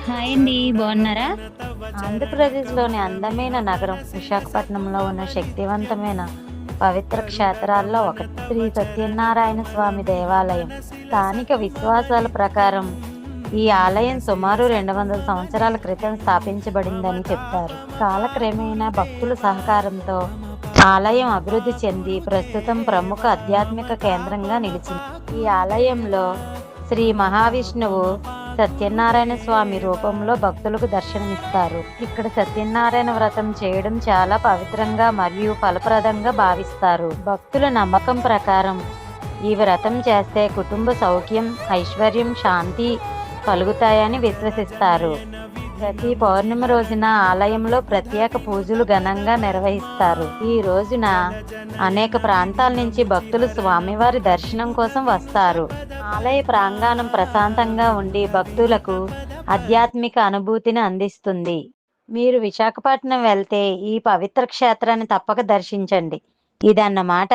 Hi అండి. బాగున్నారా? ఆంధ్రప్రదేశ్‌లోని అందమైన నగరం విశాఖపట్నంలో ఉన్న శక్తివంతమైన పవిత్ర క్షేత్రాల్లో ఒకటి శ్రీ సత్యనారాయణ స్వామి దేవాలయం. స్థానిక విశ్వాసాల ప్రకారం ఈ ఆలయం సుమారు 200 సంవత్సరాల క్రితం స్థాపించబడిందని చెప్తారు. కాలక్రమేణా భక్తుల సహకారంతో ఆలయం అభివృద్ధి చెంది ప్రస్తుతం ప్రముఖ ఆధ్యాత్మిక కేంద్రంగా నిలిచింది. ఈ ఆలయంలో శ్రీ మహావిష్ణువు సత్యనారాయణ స్వామి రూపంలో భక్తులకు దర్శనమిస్తారు. ఇక్కడ సత్యనారాయణ వ్రతం చేయడం చాలా పవిత్రంగా మరియు ఫలప్రదంగా భావిస్తారు. భక్తుల నమ్మకం ప్రకారం ఈ వ్రతం చేస్తే కుటుంబ సౌఖ్యం, ఐశ్వర్యం, శాంతి కలుగుతాయని విశ్వసిస్తారు. ప్రతి పౌర్ణమి రోజున ఆలయంలో ప్రత్యేక పూజలు ఘనంగా నిర్వహిస్తారు. ఈ రోజున అనేక ప్రాంతాల నుంచి భక్తులు స్వామివారి దర్శనం కోసం వస్తారు. ఆలయ ప్రాంగణం ప్రశాంతంగా ఉండి భక్తులకు ఆధ్యాత్మిక అనుభూతిని అందిస్తుంది. మీరు విశాఖపట్నం వెళ్తే ఈ పవిత్ర క్షేత్రాన్ని తప్పక దర్శించండి. ఇదన్నమాట.